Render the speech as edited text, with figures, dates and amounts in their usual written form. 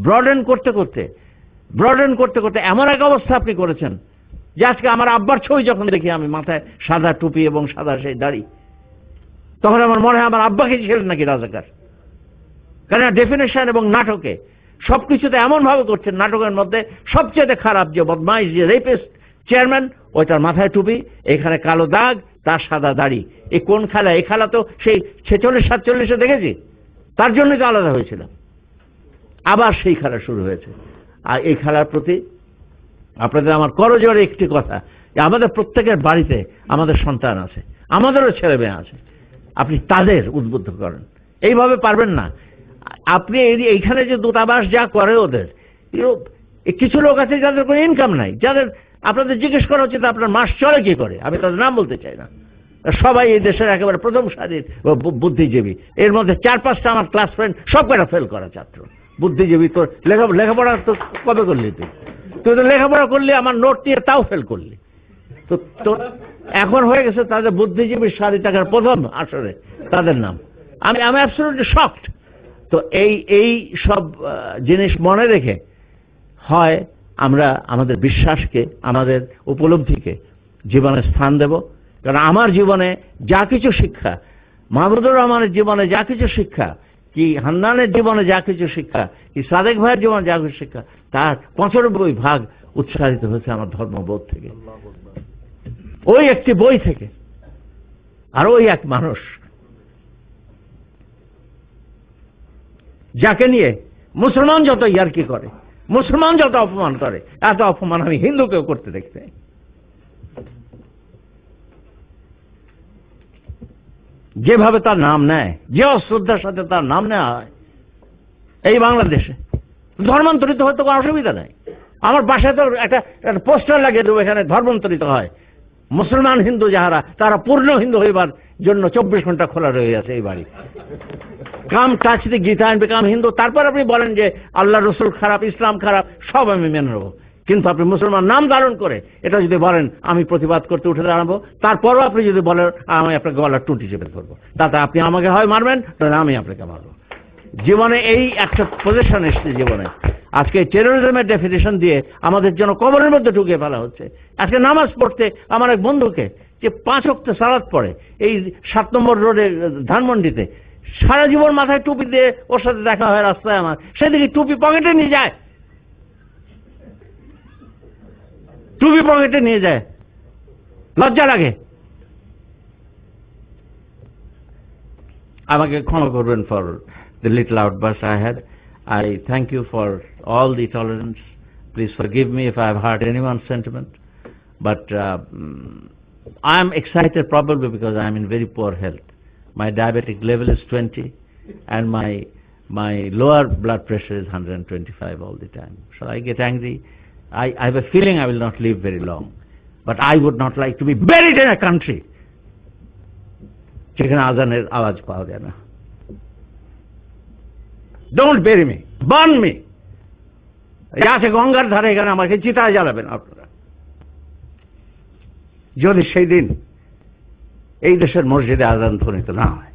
Broaden করতে করতে এমন এক অবস্থা আপনি করেছেন যে আজকে আমার আব্বার ছবি যখন দেখি আমি, মাথায় সাদা টুপি এবং সাদা সেই দাড়ি, তখন আমার মনে হয় আমার আব্বাকে ছিলেন নাকি রাজাকার। কারণ ডেফিনেশন এবং নাটকে সবকিছুতে এমন ভাবে করছেন, নাটকের মধ্যে সবচেয়ে খারাপ যে বদমাইশ, যে রেপিস্ট চেয়ারম্যান, ওইটার মাথায় টুপি, এখানে কালো দাগ, তার সাদা দাড়ি। এই কোন খেলা? এই খেলা তো সেই 46-47 দেখেছি, তার জন্যই তো আলাদা হয়েছিল। আবার সেই খেলা শুরু হয়েছে। আর এই খেলার প্রতি আপনাদের আমার করজোড়ে একটি কথা, যে আমাদের প্রত্যেকের বাড়িতে আমাদের সন্তান আছে, আমাদেরও ছেলে মেয়ে আছে, আপনি তাদের উদ্বুদ্ধ করেন। এইভাবে পারবেন না আপনি। এইখানে যে দূতাবাস যা করে ওদের, কিছু লোক আছে যাদের কোনো ইনকাম নাই, যাদের আপনাদের জিজ্ঞেস করা উচিত আপনার মাস চলে কি করে। আমি তাদের নাম বলতে চাই না, সবাই এই দেশের একেবারে প্রথম সারির বুদ্ধিজীবী। এর মধ্যে 4-5টা আমার ক্লাস ফ্রেন্ড, সব কটা ফেল করা ছাত্র, বুদ্ধিজীবী। তোর লেখাপড়া তো কবে করলি? তুই তো লেখাপড়া করলি, আমার নোট দিয়ে তাও ফেল করলি। তো তোর এখন হয়ে গেছে তাদের বুদ্ধিজীবীর সারি টাকার প্রথম আসরে তাদের নাম। আমি অ্যাবসলিউটলি শকড। তো এই সব জিনিস মনে রেখে হয় আমরা আমাদের বিশ্বাসকে, আমাদের উপলব্ধিকে জীবনে স্থান দেব। কারণ আমার জীবনে যা কিছু শিক্ষা, মাহমুদুর রহমানের জীবনে যা কিছু শিক্ষা, কি হান্নানের জীবনে যা কিছু শিক্ষা, কি সাদেক ভাইয়ের জীবনে যা কিছু শিক্ষা, তার 95% উৎসাহিত হয়েছে আমার ধর্মবোধ থেকে, ওই একটি বই থেকে, আর ওই এক মানুষ যাকে নিয়ে মুসলমান যত ইয়ার্কি করে, মুসলমান যত অপমান করে, এত অপমান আমি হিন্দুকেও করতে দেখতে। যেভাবে তার নাম নেয়, যে অশ্রদ্ধার সাথে তার নাম নেওয়া হয় এই বাংলাদেশে, ধর্মান্তরিত হয়তো কোনো অসুবিধা নেই। আমার বাসায় তো একটা পোস্টার লাগিয়ে দেবো, এখানে ধর্মান্তরিত হয় মুসলমান হিন্দু যাহারা, তারা পূর্ণ হিন্দু হইবার জন্য 24 ঘন্টা খোলা রয়ে আছে এই বাড়ি। Come touch the Gita and become Hindu. তারপর আপনি বলেন যে আল্লাহ রসুল খারাপ, ইসলাম খারাপ, সব আমি মেনে নেবো। কিন্তু আপনি মুসলমান নাম ধারণ করে এটা যদি বলেন, আমি প্রতিবাদ করতে উঠে দাঁড়াবো। তারপরও আপনি যদি বলেন, আমি আপনাকে গলার টুটি চেপে ধরবো, তাতে আপনি আমাকে হয় মারবেন, তাহলে আমি আপনাকে মারবো। জীবনে এই একটা পজিশন এসছে জীবনে। আজকে টেরোরিজমের ডেফিনেশন দিয়ে আমাদের জন্য কবরের মধ্যে ঢুকিয়ে ফেলা হচ্ছে। আজকে নামাজ পড়তে আমার এক বন্ধুকে, যে 5 ওয়াক্ত সালাত পড়ে এই 7 নম্বর রোডে ধানমন্ডিতে, সারা জীবন মাথায় টুপি দিয়ে ওর সাথে দেখা হয় রাস্তায় আমার, সেদিকে টুপি পকেটে নিয়ে যায়, টুপি পকেটে নিয়ে যায়, লজ্জা লাগে। আমাকে ক্ষমা করবেন for the little outburst I had. I thank you for all the tolerance. Please forgive me if I have hurt anyone's sentiment. But I am excited probably because I am in very poor health. My diabetic level is 20 and my lower blood pressure is 125 all the time. So I get angry. I have a feeling I will not live very long. But I would not like to be buried in a country যেখানে আজানের আওয়াজ পাওয়া যায় না। Don't bury me, burn me. আছে গঙ্গার ধারে, এখানে আমাকে চিতায় জ্বালাবেন আপনারা। যদি সেই দিন এই দেশের মসজিদে আজান ধ্বনিত না হয়,